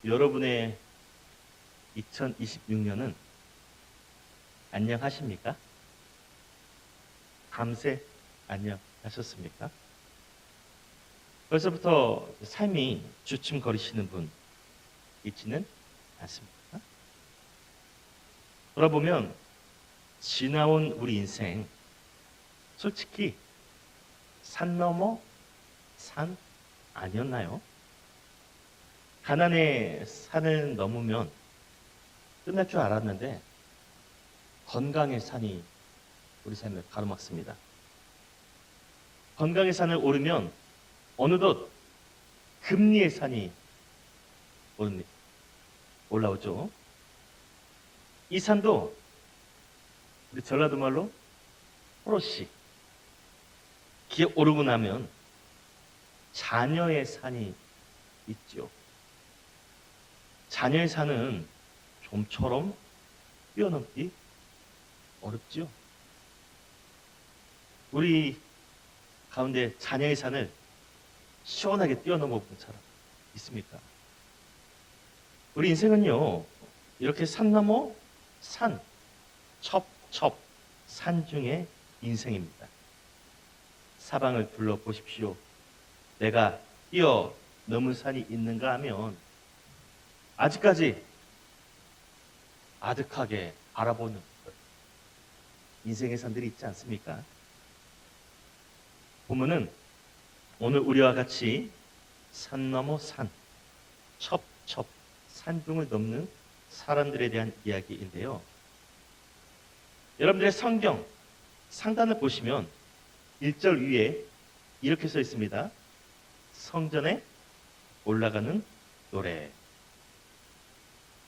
여러분의 2026년은 안녕하십니까? 밤새 안녕하셨습니까? 벌써부터 삶이 주춤거리시는 분 있지는 않습니까? 돌아보면 지나온 우리 인생, 솔직히 산 넘어 산 아니었나요? 가난의 산을 넘으면 끝날 줄 알았는데 건강의 산이 우리 삶을 가로막습니다. 건강의 산을 오르면 어느덧 금리의 산이 올라오죠. 이 산도 우리 전라도 말로 호로씨. 기어 오르고 나면 자녀의 산이 있죠. 자녀의 산은 좀처럼 뛰어넘기 어렵죠. 우리 가운데 자녀의 산을 시원하게 뛰어넘어 본 사람 있습니까? 우리 인생은요, 이렇게 산 넘어 산, 첩첩 산 중의 인생입니다. 사방을 둘러보십시오. 내가 뛰어넘은 산이 있는가 하면 아직까지 아득하게 바라보는 것. 인생의 산들이 있지 않습니까? 보면은 오늘 우리와 같이 산 넘어 산, 첩첩 산중을 넘는 사람들에 대한 이야기인데요. 여러분들의 성경 상단을 보시면 1절 위에 이렇게 써 있습니다. 성전에 올라가는 노래.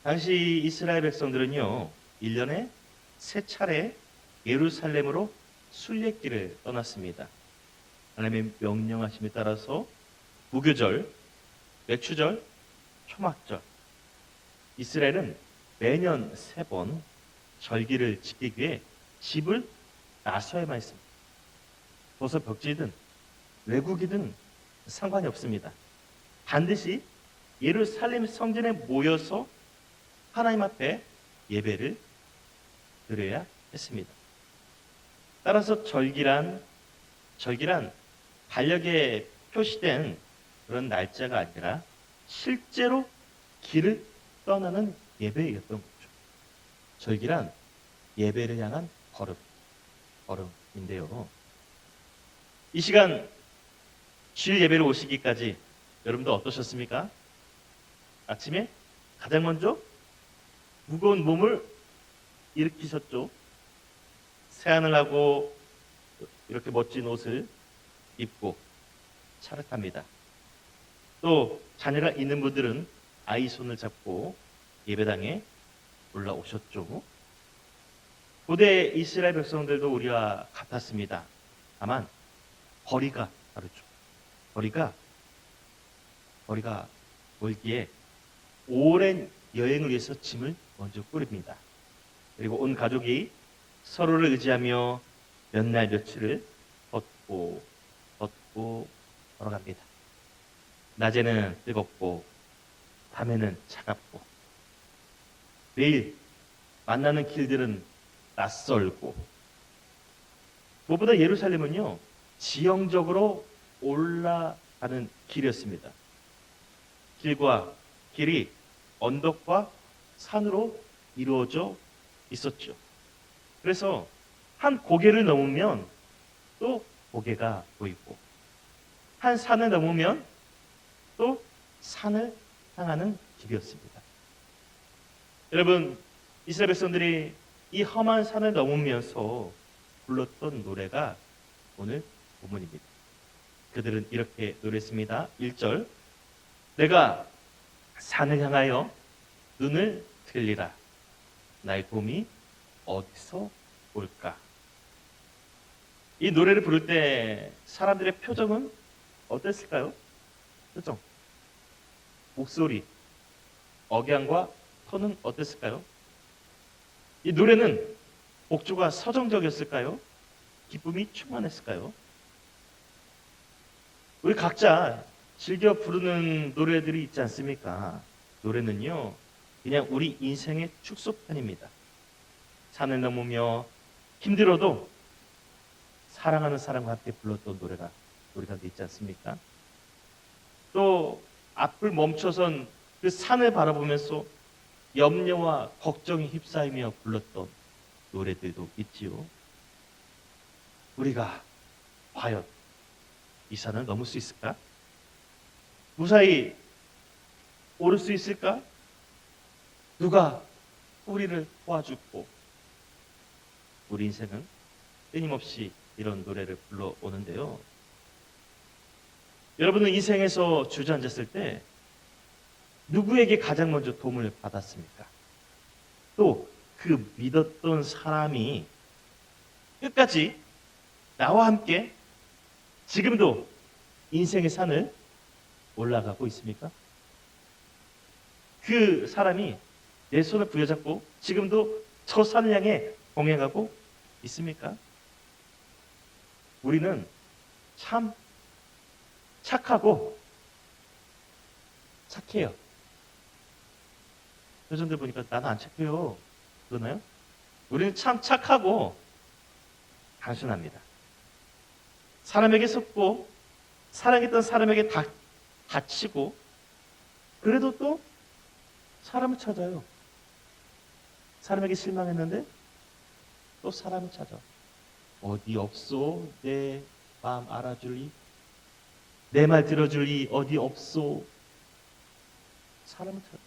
당시 이스라엘 백성들은요, 1년에 3차례 예루살렘으로 순례길을 떠났습니다. 하나님의 명령하심에 따라서 무교절, 맥추절, 초막절. 이스라엘은 매년 3번 절기를 지키기 위해 집을 나서야만 했습니다. 도서 벽지든 외국이든 상관이 없습니다. 반드시 예루살렘 성전에 모여서 하나님 앞에 예배를 드려야 했습니다. 따라서 절기란 달력에 표시된 그런 날짜가 아니라 실제로 길을 떠나는 예배였던 거죠. 절기란 예배를 향한 걸음인데요. 이 시간 주일 예배를 오시기까지 여러분도 어떠셨습니까? 아침에 가장 먼저 무거운 몸을 일으키셨죠. 세안을 하고 이렇게 멋진 옷을 입고 차를 탑니다. 또 자녀가 있는 분들은 아이 손을 잡고 예배당에 올라오셨죠. 고대 이스라엘 백성들도 우리와 같았습니다. 다만 거리가 다르죠. 거리가 멀기에 오랜 여행을 위해서 짐을 먼저 꾸립니다. 그리고 온 가족이 서로를 의지하며 몇 날 며칠을 걷고 걸어갑니다. 낮에는 뜨겁고 밤에는 차갑고 매일 만나는 길들은 낯설고 무엇보다 예루살렘은요, 지형적으로 올라가는 길이었습니다. 길이 언덕과 산으로 이루어져 있었죠. 그래서 한 고개를 넘으면 또 고개가 보이고 한 산을 넘으면 또 산을 향하는 길이었습니다. 여러분, 이스라엘 백성들이 이 험한 산을 넘으면서 불렀던 노래가 오늘 본문입니다. 그들은 이렇게 노래했습니다. 1절, 내가 산을 향하여 눈을 들리라. 나의 도움이 어디서 올까? 이 노래를 부를 때 사람들의 표정은 어땠을까요? 표정, 목소리, 억양과 톤은 어땠을까요? 이 노래는 목조가 서정적이었을까요? 기쁨이 충만했을까요? 우리 각자 즐겨 부르는 노래들이 있지 않습니까? 노래는요, 그냥 우리 인생의 축소판입니다. 산을 넘으며 힘들어도 사랑하는 사람과 함께 불렀던 노래 가운데 있지 않습니까? 또 앞을 멈춰선 그 산을 바라보면서 염려와 걱정에 휩싸이며 불렀던 노래들도 있지요. 우리가 과연 이 산을 넘을 수 있을까? 무사히 오를 수 있을까? 누가 우리를 도와주고, 우리 인생은 끊임없이 이런 노래를 불러오는데요. 여러분은 인생에서 주저앉았을 때 누구에게 가장 먼저 도움을 받았습니까? 또 그 믿었던 사람이 끝까지 나와 함께 지금도 인생의 산을 올라가고 있습니까? 그 사람이 내 손을 부여잡고 지금도 저 산을 향해 동행하고 있습니까? 우리는 참 착하고 착해요. 여전들 보니까 나는 안 착해요. 그러나요? 우리는 참 착하고 단순합니다. 사람에게 속고 사랑했던 사람에게 다치고 그래도 또 사람을 찾아요. 사람에게 실망했는데 또 사람을 찾아. 어디 없소 내 마음 알아줄리? 내 말 들어줄리 어디 없소? 사람을 찾아.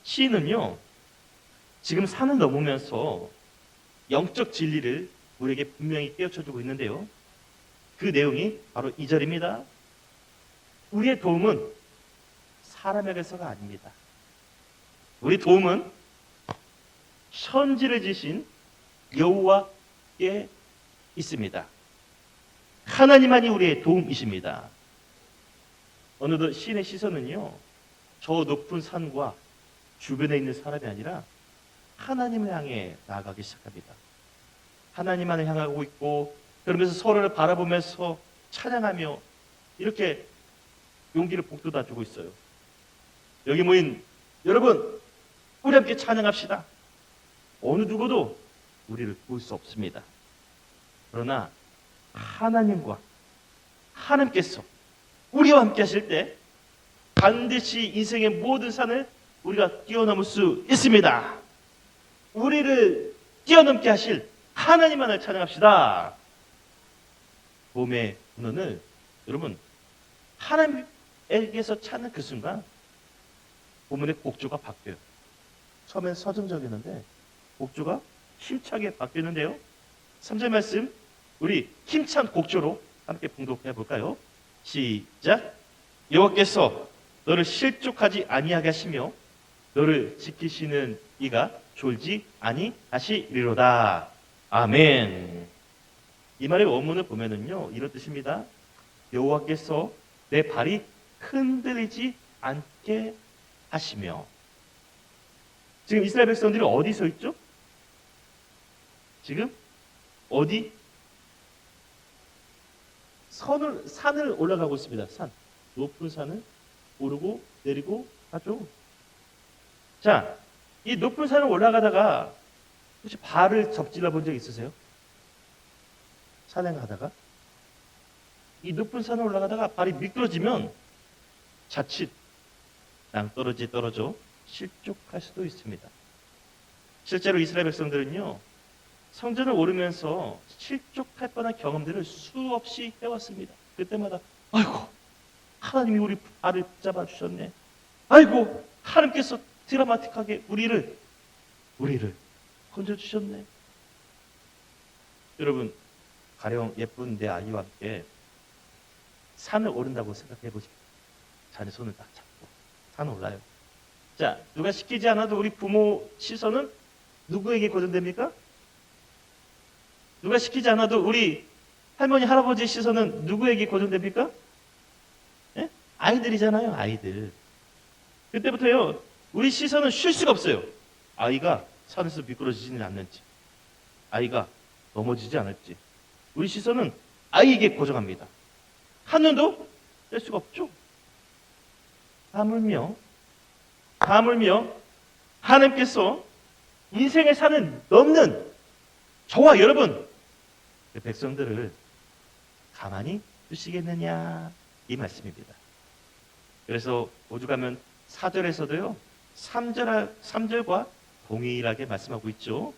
시인은요, 지금 산을 넘으면서 영적 진리를 우리에게 분명히 깨우쳐주고 있는데요. 그 내용이 바로 2절입니다. 우리의 도움은 사람에게서가 아닙니다. 우리 도움은 천지를 지신 여호와께 있습니다. 하나님만이 우리의 도움이십니다. 어느덧 시인의 시선은요, 저 높은 산과 주변에 있는 사람이 아니라 하나님을 향해 나아가기 시작합니다. 하나님만을 향하고 있고, 그러면서 서로를 바라보면서 찬양하며 이렇게 용기를 북돋아주고 있어요. 여기 모인 여러분, 우리 함께 찬양합시다. 어느 누구도 우리를 볼 수 없습니다. 그러나 하나님께서 우리와 함께 하실 때 반드시 인생의 모든 산을 우리가 뛰어넘을 수 있습니다. 우리를 뛰어넘게 하실 하나님만을 찬양합시다. 봄의 근원을 여러분 하나님에게서 찾는 그 순간 본문의 곡조가 바뀌어요. 처음엔 서정적이었는데 곡조가 힘차게 바뀌었는데요. 3절 말씀 우리 힘찬 곡조로 함께 봉독해 볼까요? 시작. 여호와께서 너를 실족하지 아니하게 하시며 너를 지키시는 이가 졸지 아니하시리로다. 아멘. 이 말의 원문을 보면은요 이런 뜻입니다. 여호와께서 내 발이 흔들리지 않게 하시며. 지금 이스라엘 백성들이 어디 서 있죠? 지금 어디? 산을 올라가고 있습니다. 산. 높은 산을 오르고 내리고 가죠. 자, 이 높은 산을 올라가다가 혹시 발을 접질러 본 적 있으세요? 산행하다가 이 높은 산을 올라가다가 발이 미끄러지면 자칫 낭떠러지 떨어져 실족할 수도 있습니다. 실제로 이스라엘 백성들은요 성전을 오르면서 실족할 뻔한 경험들을 수없이 해왔습니다. 그때마다 아이고 하나님이 우리 발을 붙잡아 주셨네. 아이고 하나님께서 드라마틱하게 우리를 건져 주셨네. 여러분 가령 예쁜 내 아이와 함께 산을 오른다고 생각해 보십시오. 자네 손을 딱 잡고 산 올라요. 자, 누가 시키지 않아도 우리 부모 시선은 누구에게 고정됩니까? 누가 시키지 않아도 우리 할머니 할아버지 시선은 누구에게 고정됩니까? 예? 아이들이잖아요. 아이들. 그때부터요 우리 시선은 쉴 수가 없어요. 아이가 산에서 미끄러지지는 않는지, 아이가 넘어지지 않을지 우리 시선은 아이에게 고정합니다. 한눈도 뗄 수가 없죠. 하물며 하물며 하나님께서 인생의 산을 넘는 저와 여러분 그 백성들을 가만히 두시겠느냐 이 말씀입니다. 그래서 오죽하면 4절에서도요 3절과 동일하게 말씀하고 있죠.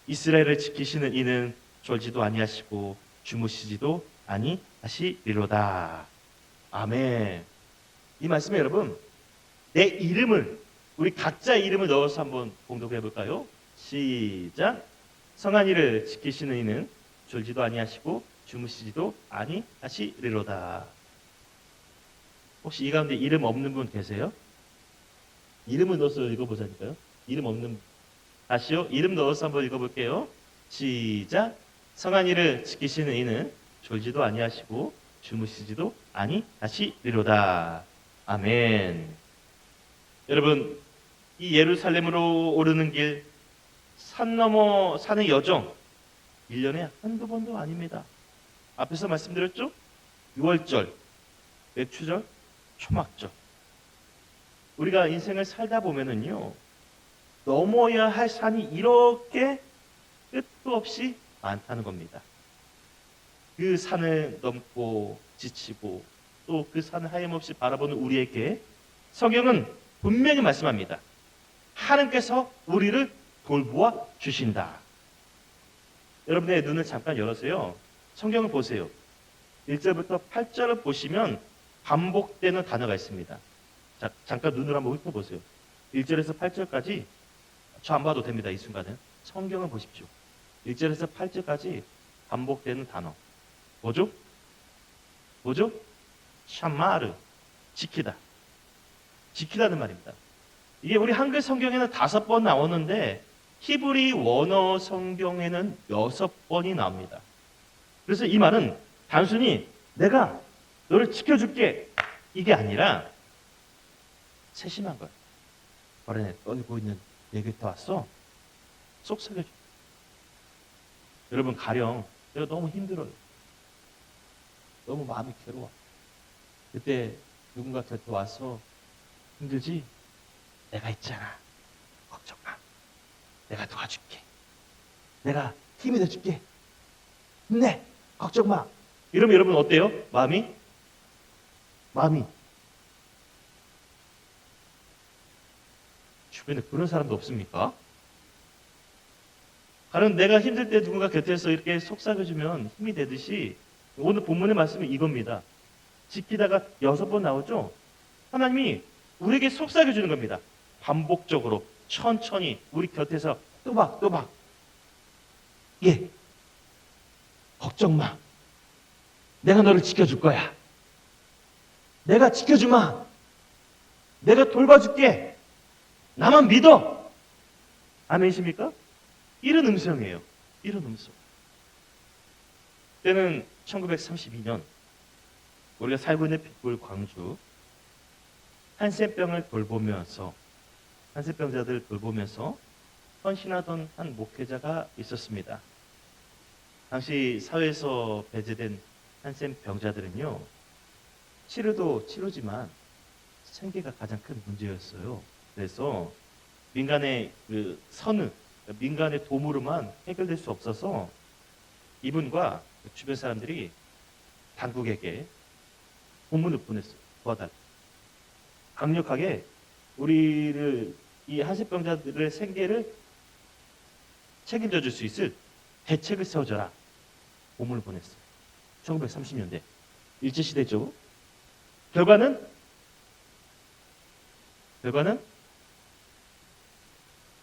이스라엘을 지키시는 이는 졸지도 아니하시고 주무시지도 아니하시리로다. 아멘. 이 말씀에 여러분 내 이름을 우리 각자의 이름을 넣어서 한번 공독해 볼까요? 시작. 성한 이를 지키시는 이는 졸지도 아니하시고 주무시지도 아니하시리로다. 혹시 이 가운데 이름 없는 분 계세요? 이름을 넣어서 읽어보자니까요. 이름 없는 분. 다시요. 이름 넣어서 한번 읽어볼게요. 시작. 성한 이를 지키시는 이는 졸지도 아니하시고 주무시지도 아니하시리로다. 아멘. 여러분, 이 예루살렘으로 오르는 길, 산 넘어 사는 여정 1년에 한두 번도 아닙니다. 앞에서 말씀드렸죠? 6월절, 맥추절, 초막절. 우리가 인생을 살다 보면은요, 넘어야 할 산이 이렇게 끝도 없이 많다는 겁니다. 그 산을 넘고 지치고 또 그 산을 하염없이 바라보는 우리에게 성경은 분명히 말씀합니다. 하나님께서 우리를 돌보아 주신다. 여러분의 눈을 잠깐 열어서요. 성경을 보세요. 1절부터 8절을 보시면 반복되는 단어가 있습니다. 자, 잠깐 눈을 한번 훑어보세요. 1절에서 8절까지 저 안 봐도 됩니다. 이 순간은. 성경을 보십시오. 1절에서 8절까지 반복되는 단어. 뭐죠? 뭐죠? 샤마르. 지키다. 지키다는 말입니다. 이게 우리 한글 성경에는 5번 나오는데 히브리 원어 성경에는 6번이 나옵니다. 그래서 이 말은 단순히 내가 너를 지켜줄게 이게 아니라 세심한 거예요. 어린애 떨고 있는 내 곁에 왔어. 속삭여줘. 여러분 가령 내가 너무 힘들어요. 너무 마음이 괴로워. 그때 누군가 곁에 와서 힘들지? 내가 있잖아. 걱정 마. 내가 도와줄게. 내가 힘이 돼줄게. 힘내. 걱정 마. 이러면 여러분 어때요? 마음이 주변에 그런 사람도 없습니까? 가령 내가 힘들 때 누군가 곁에서 이렇게 속삭여주면 힘이 되듯이 오늘 본문의 말씀은 이겁니다. 지키다가 6번 나오죠? 하나님이 우리에게 속삭여주는 겁니다. 반복적으로 천천히 우리 곁에서 또박 예, 걱정 마. 내가 너를 지켜줄 거야. 내가 지켜주마. 내가 돌봐줄게. 나만 믿어. 아멘이십니까? 이런 음성이에요. 이런 음성. 때는 1932년 우리가 살고 있는 핏불 광주 한센병을 돌보면서 한센병자들을 돌보면서 헌신하던 한 목회자가 있었습니다. 당시 사회에서 배제된 한센병자들은요, 치료도 치료지만 생계가 가장 큰 문제였어요. 그래서 민간의 그 선을, 민간의 도움으로만 해결될 수 없어서 이분과 주변 사람들이 당국에게 공문을 보냈어요. 도와달라. 강력하게 우리를 이 한센병자들의 생계를 책임져 줄 수 있을 대책을 세워줘라. 공문을 보냈어요. 1930년대 일제시대죠. 결과는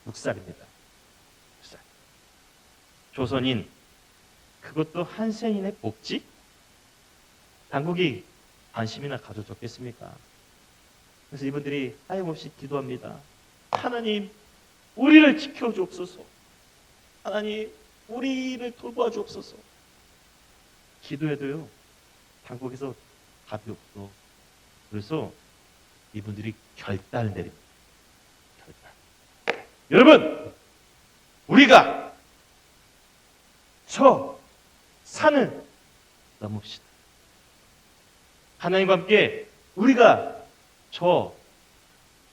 묵살입니다. 묵살. 조선인, 그것도 한센인의 복지? 당국이 관심이나 가져줬겠습니까? 그래서 이분들이 하염없이 기도합니다. 하나님, 우리를 지켜주옵소서. 하나님, 우리를 돌보아 주옵소서. 기도해도요, 당국에서 답이 없어. 그래서 이분들이 결단을 내립니다. 결단. 여러분, 우리가 저 산을 넘읍시다. 하나님과 함께 우리가 저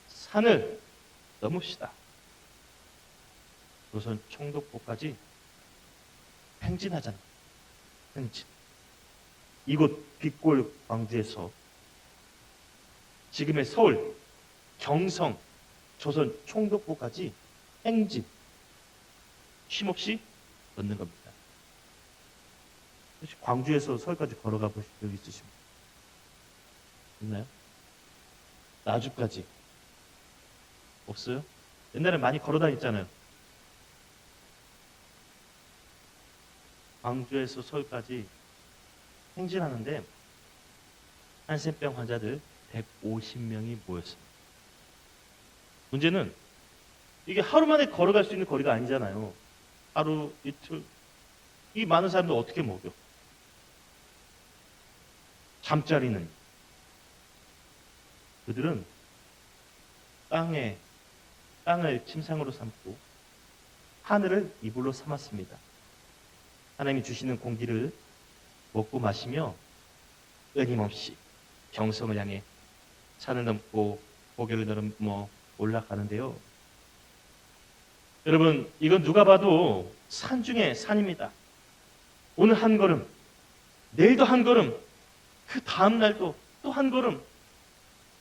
산을 넘읍시다. 조선 총독부까지 행진하잖아. 행진. 이곳 빛골 광주에서 지금의 서울, 경성, 조선 총독부까지 행진. 쉼없이 걷는 겁니다. 혹시 광주에서 서울까지 걸어가 보신 적 있으십니까? 있나요? 나주까지 없어요? 옛날에 많이 걸어 다녔잖아요. 광주에서 서울까지 행진하는데 한센병 환자들 150명이 모였습니다. 문제는 이게 하루 만에 걸어갈 수 있는 거리가 아니잖아요. 하루, 이틀. 이 많은 사람들 어떻게 먹여? 잠자리는. 그들은 땅을 침상으로 삼고 하늘을 이불로 삼았습니다. 하나님이 주시는 공기를 먹고 마시며 끊임없이 경성을 향해 산을 넘고 고개를 넘어 올라가는데요. 여러분, 이건 누가 봐도 산 중에 산입니다. 오늘 한 걸음, 내일도 한 걸음, 그 다음 날도 또 한 걸음.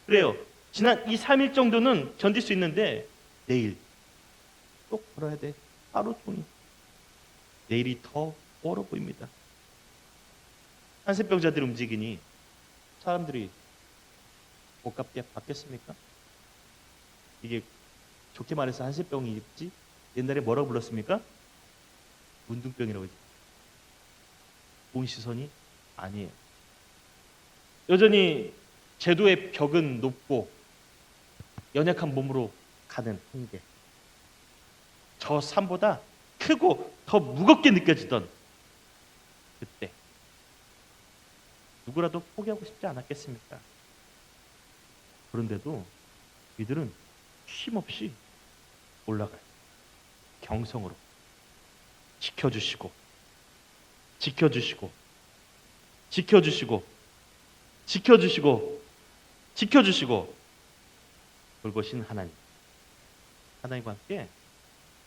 그래요. 지난 2, 3일 정도는 견딜 수 있는데 내일 또 걸어야 돼. 하루 종일. 내일이 더 멀어 보입니다. 한센병자들이 움직이니 사람들이 고깝게 받겠습니까? 이게 좋게 말해서 한센병이지 옛날에 뭐라고 불렀습니까? 문둥병이라고 했죠. 본 시선이 아니에요. 여전히 제도의 벽은 높고 연약한 몸으로 가는 한계. 저 산보다 크고 더 무겁게 느껴지던 그때 누구라도 포기하고 싶지 않았겠습니까? 그런데도 이들은 쉼없이 올라가요. 경성으로 지켜주시고 지켜주시고 지켜주시고 지켜주시고 지켜주시고 돌보신 하나님. 하나님과 함께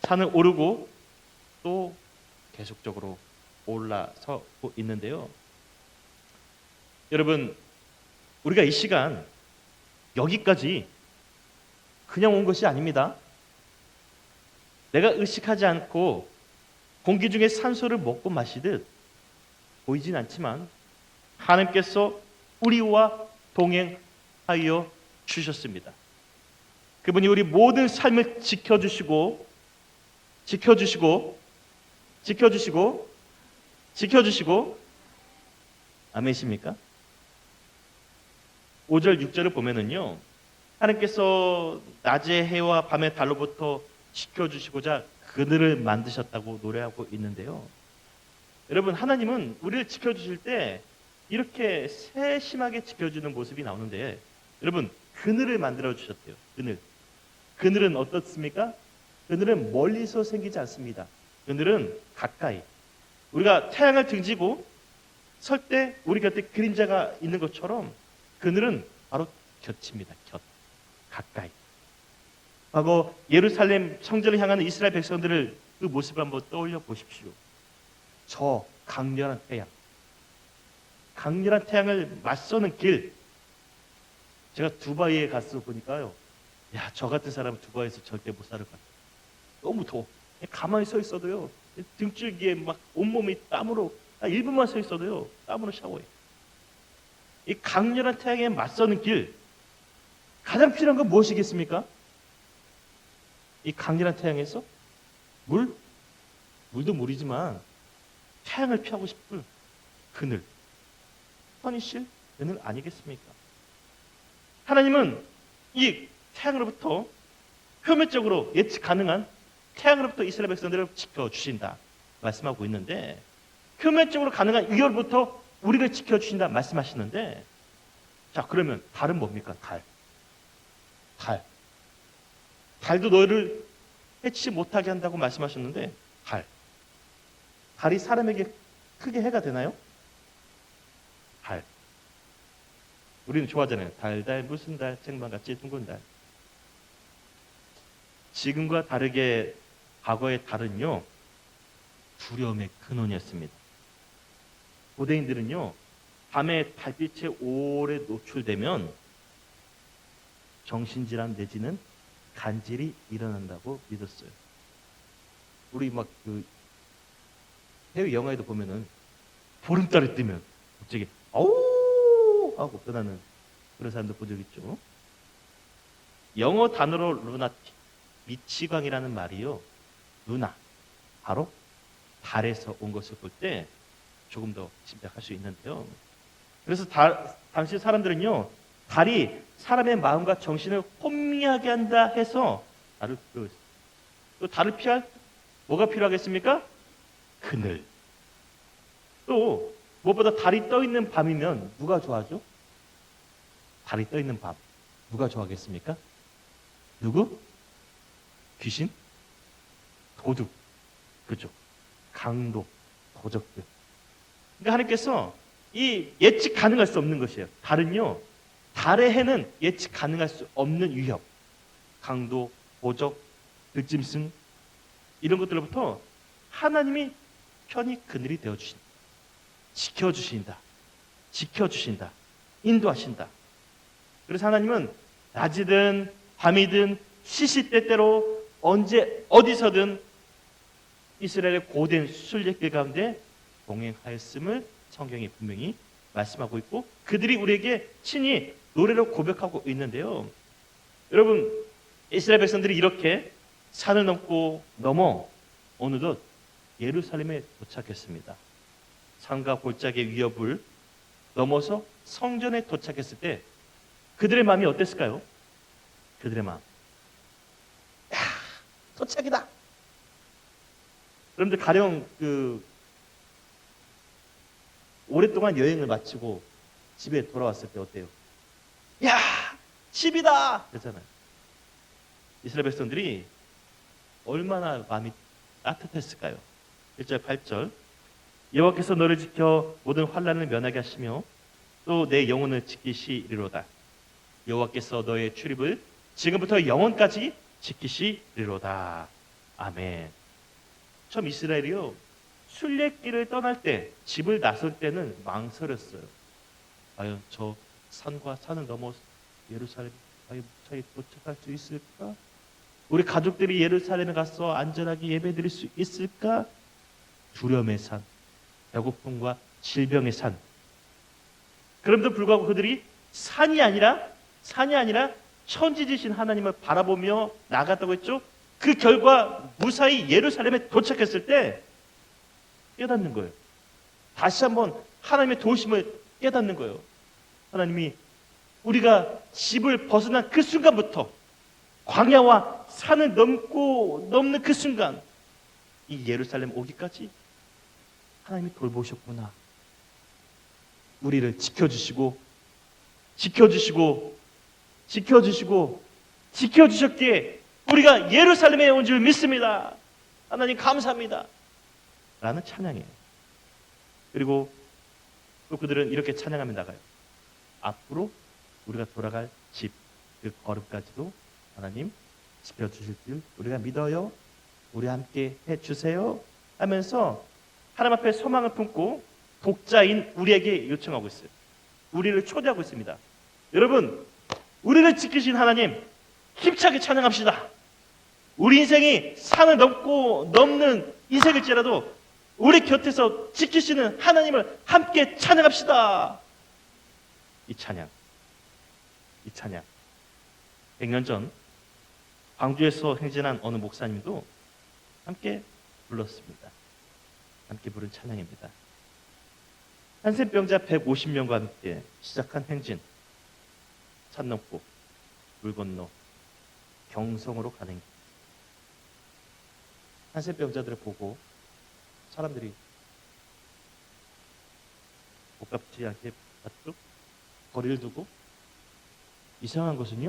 산을 오르고 또 계속적으로 올라서고 있는데요. 여러분, 우리가 이 시간 여기까지 그냥 온 것이 아닙니다. 내가 의식하지 않고 공기 중에 산소를 먹고 마시듯 보이진 않지만 하나님께서 우리와 동행하여 주셨습니다. 그분이 우리 모든 삶을 지켜주시고 지켜주시고 지켜주시고 지켜주시고 아멘이십니까? 5절 6절을 보면은요, 하나님께서 낮의 해와 밤의 달로부터 지켜주시고자 그늘을 만드셨다고 노래하고 있는데요. 여러분, 하나님은 우리를 지켜주실 때 이렇게 세심하게 지켜주는 모습이 나오는데, 여러분, 그늘을 만들어 주셨대요. 그늘은 어떻습니까? 그늘은 멀리서 생기지 않습니다. 그늘은 가까이. 우리가 태양을 등지고 설 때 우리 곁에 그림자가 있는 것처럼 그늘은 바로 곁입니다. 곁. 가까이. 과거 예루살렘 성전을 향하는 이스라엘 백성들을 그 모습을 한번 떠올려 보십시오. 저 강렬한 태양. 강렬한 태양을 맞서는 길. 제가 두바이에 가서 보니까요. 야, 저 같은 사람은 두바이에서 절대 못 살을 것 같아요. 너무 더워. 가만히 서 있어도요. 등줄기에 막 온몸이 땀으로 1분만 서 있어도요. 땀으로 샤워해요. 이 강렬한 태양에 맞서는 길. 가장 필요한 건 무엇이겠습니까? 이 강렬한 태양에서 물도 물이지만 태양을 피하고 싶은 그늘. 선이실 그늘 아니겠습니까? 하나님은 이 태양으로부터 표면적으로 예측 가능한 태양으로부터 이스라엘 백성들을 지켜주신다 말씀하고 있는데, 표면적으로 가능한 위협부터 우리를 지켜주신다 말씀하시는데, 자, 그러면 달은 뭡니까? 달도 너희를 해치지 못하게 한다고 말씀하셨는데, 달이 사람에게 크게 해가 되나요? 우리는 좋아하잖아요. 달 무슨 달, 책망같이 둥근 달. 지금과 다르게 과거의 달은요, 두려움의 근원이었습니다. 고대인들은요, 밤에 달빛에 오래 노출되면 정신질환 내지는 간질이 일어난다고 믿었어요. 우리 막 그 해외 영화에도 보면은 보름달이 뜨면 갑자기 아우 하고 떠나는 그런 사람도 본 적 있죠. 영어 단어로 루나틱, 미치광이라는 말이요, 루나, 바로 달에서 온 것을 볼 때 조금 더 짐작할 수 있는데요. 그래서 당시 사람들은요, 달이 사람의 마음과 정신을 혼미하게 한다 해서 달을 필요했어요. 또 달을 피할 뭐가 필요하겠습니까? 그늘. 또 무엇보다 달이 떠 있는 밤이면 누가 좋아하죠? 달이 떠 있는 밤 누가 좋아하겠습니까? 누구? 귀신? 도둑. 그죠? 강도, 도적들. 그러니까 하나님께서 이 예측 가능할 수 없는 것이에요. 달은요, 달의 해는 예측 가능할 수 없는 위협, 강도, 도적, 들짐승 이런 것들로부터 하나님이 편히 그늘이 되어주신다. 지켜주신다. 지켜주신다. 인도하신다. 그래서 하나님은 낮이든 밤이든 시시때때로 언제 어디서든 이스라엘의 고된 순례길 가운데 동행하였음을 성경이 분명히 말씀하고 있고, 그들이 우리에게 친히 노래로 고백하고 있는데요. 여러분, 이스라엘 백성들이 이렇게 산을 넘어 어느덧 예루살렘에 도착했습니다. 산과 골짜기의 위협을 넘어서 성전에 도착했을 때 그들의 마음이 어땠을까요? 그들의 마음, 야, 도착이다. 여러분들 가령 오랫동안 여행을 마치고 집에 돌아왔을 때 어때요? 야, 집이다! 그러잖아요. 이스라엘 백성들이 얼마나 마음이 따뜻했을까요? 1절 8절 여호와께서 너를 지켜 모든 환난을 면하게 하시며 또 내 영혼을 지키시리로다. 여호와께서 너의 출입을 지금부터 영원까지 지키시리로다. 아멘. 처음 이스라엘이요, 순례길을 떠날 때, 집을 나설 때는 망설였어요. 과연 저 산과 산을 넘어 예루살렘 무사히 도착할 수 있을까? 우리 가족들이 예루살렘에 가서 안전하게 예배드릴 수 있을까? 두려움의 산, 배고픔과 질병의 산. 그럼에도 불구하고 그들이 산이 아니라 천지지신 하나님을 바라보며 나갔다고 했죠. 그 결과 무사히 예루살렘에 도착했을 때 깨닫는 거예요. 다시 한번 하나님의 도우심을 깨닫는 거예요. 하나님이 우리가 집을 벗어난 그 순간부터 광야와 산을 넘는 그 순간 이 예루살렘 오기까지 하나님이 돌보셨구나. 우리를 지켜주셨기에 우리가 예루살렘에 온 줄 믿습니다. 하나님 감사합니다. 라는 찬양이에요. 그리고 또 그들은 이렇게 찬양하며 나가요. 앞으로 우리가 돌아갈 집, 그 걸음까지도 하나님 지켜주실 줄 우리가 믿어요. 우리 함께 해주세요. 하면서 하나님 앞에 소망을 품고 독자인 우리에게 요청하고 있어요. 우리를 초대하고 있습니다. 여러분, 우리를 지키신 하나님 힘차게 찬양합시다. 우리 인생이 산을 넘는 인생일지라도 우리 곁에서 지키시는 하나님을 함께 찬양합시다. 이 찬양 100년 전 광주에서 행진한 어느 목사님도 함께 불렀습니다. 함께 부른 찬양입니다. 한센병자 150명과 함께 시작한 행진, 산 넘고 물 건너 경성으로 가는 길. 한센병자들을 보고 사람들이 복잡지 않게 봤죠. 거리를 두고 이상한 것은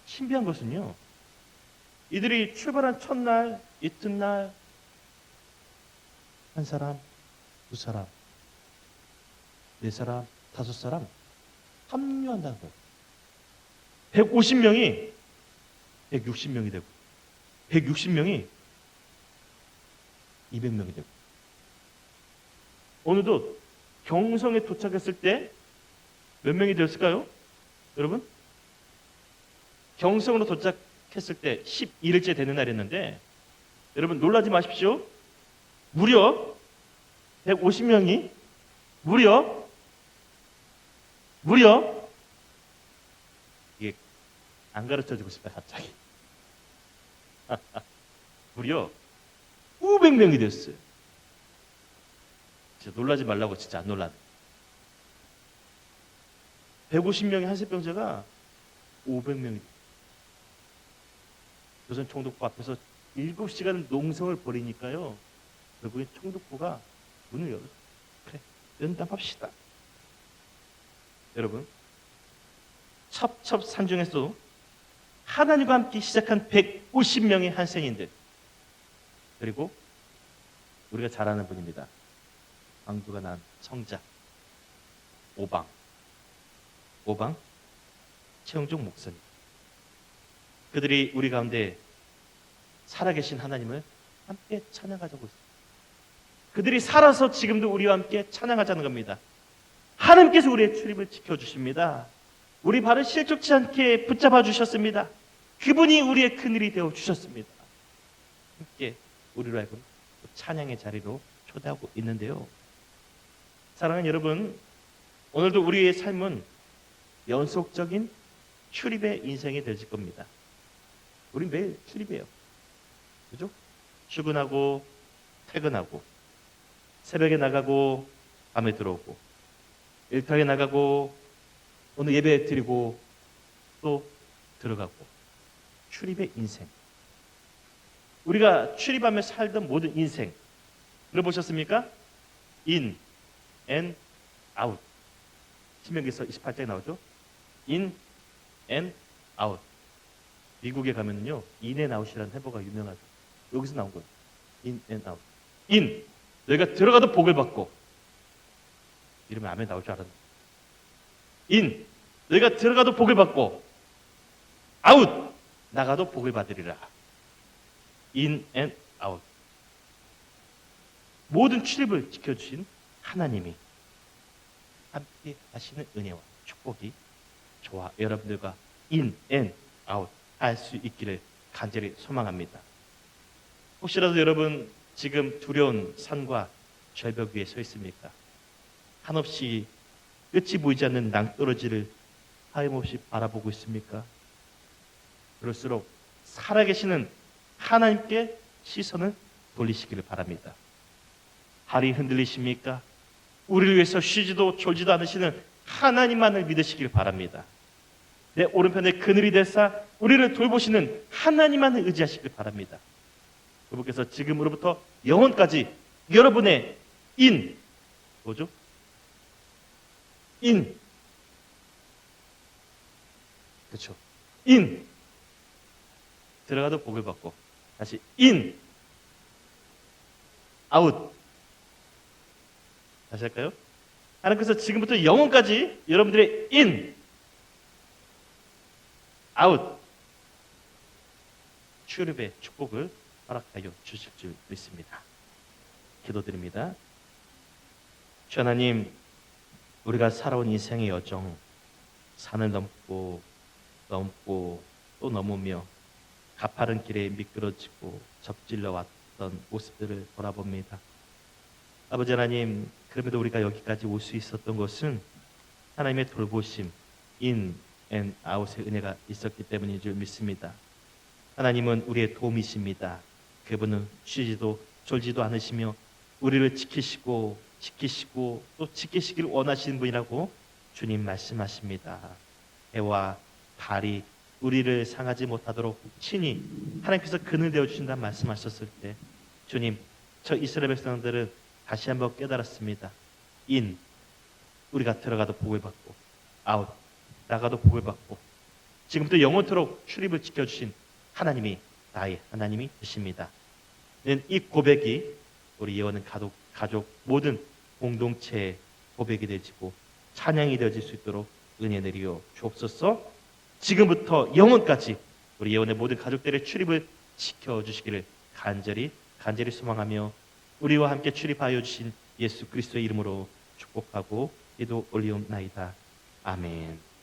신비한 것은요, 이들이 출발한 첫날, 이튿날 한 사람, 두 사람, 네 사람, 다섯 사람 합류한다는 거예요. 150명이 160명이 되고 160명이 200명이 되고 어느덧 경성에 도착했을 때 몇 명이 되었을까요? 여러분? 경성으로 도착했을 때 11일째 되는 날이었는데 여러분 놀라지 마십시오. 무려 150명이 무려 이게 안 가르쳐주고 싶다 갑자기 무려 500명이 됐어요. 진짜 놀라지 말라고 진짜 안 놀랐네. 150명의 한세병자가 500명이 조선 총독부 앞에서 7시간 농성을 벌이니까요. 결국에 총독부가 문을 열어. 그래, 연담합시다. 여러분, 첩첩산중에서 하나님과 함께 시작한 150명의 한센인들 그리고 우리가 잘 아는 분입니다. 광부가 낳은 성자 오방 최영종 목사님. 그들이 우리 가운데 살아계신 하나님을 함께 찬양하자고 있습니다. 그들이 살아서 지금도 우리와 함께 찬양하자는 겁니다. 하나님께서 우리의 출입을 지켜주십니다. 우리 발을 실족치 않게 붙잡아 주셨습니다. 그분이 우리의 그늘이 되어 주셨습니다. 함께 우리로 하여금 찬양의 자리로 초대하고 있는데요. 사랑하는 여러분, 오늘도 우리의 삶은 연속적인 출입의 인생이 되실 겁니다. 우리 매일 출입해요. 그죠? 출근하고 퇴근하고 새벽에 나가고 밤에 들어오고 일터에 나가고 오늘 예배 드리고 또 들어가고 출입의 인생. 우리가 출입하며 살던 모든 인생 들어보셨습니까? In and out. 신명기서 28장에 나오죠. In and out. 미국에 가면요 in and out이라는 해보가 유명하죠. 여기서 나온 거예요. In and out. In, 너희가 들어가도 복을 받고. 이러면 아멘 나올 줄 알았는데. In, 너희가 들어가도 복을 받고. out, 나가도 복을 받으리라. In and out. 모든 출입을 지켜주신 하나님이 함께 하시는 은혜와 축복이 저와 여러분들과 in and out 할 수 있기를 간절히 소망합니다. 혹시라도 여러분 지금 두려운 산과 절벽 위에 서 있습니까? 한없이 끝이 보이지 않는 낭떠러지를 하염없이 바라보고 있습니까? 그럴수록 살아계시는 하나님께 시선을 돌리시기를 바랍니다. 발이 흔들리십니까? 우리를 위해서 쉬지도 졸지도 않으시는 하나님만을 믿으시길 바랍니다. 내 오른편에 그늘이 되사 우리를 돌보시는 하나님만을 의지하시길 바랍니다. 그분께서 지금으로부터 영원까지 여러분의 뭐죠? 그렇죠. 들어가도 복을 받고 다시 아웃. 다시 할까요? 하나님께서 지금부터 영원까지 여러분들의 아웃 출입의 축복을 허락하여 주실 줄 믿습니다. 기도드립니다. 주 하나님, 우리가 살아온 인생의 여정, 산을 넘고 또 넘으며 가파른 길에 미끄러지고 접질러 왔던 모습들을 돌아봅니다. 아버지 하나님, 그럼에도 우리가 여기까지 올 수 있었던 것은 하나님의 돌보심, in and out의 은혜가 있었기 때문인 줄 믿습니다. 하나님은 우리의 도움이십니다. 그분은 쉬지도 졸지도 않으시며 우리를 지키시고 또 지키시기를 원하시는 분이라고 주님 말씀하십니다. 해와 달이 우리를 상하지 못하도록 친히 하나님께서 그늘 되어 주신다 말씀하셨을 때 주님, 저 이스라엘 백성들은 다시 한번 깨달았습니다. 우리가 들어가도 복을 받고 아웃, 나가도 복을 받고 지금부터 영원토록 출입을 지켜주신 하나님이 나의 하나님이 되십니다. 이 고백이 우리 예언은 가족 모든 공동체의 고백이 되어지고 찬양이 되어질 수 있도록 은혜 내리어 주옵소서. 지금부터 영원까지 우리 예원의 모든 가족들의 출입을 지켜주시기를 간절히 소망하며 우리와 함께 출입하여 주신 예수 그리스도의 이름으로 축복하고 기도 올리옵나이다. 아멘.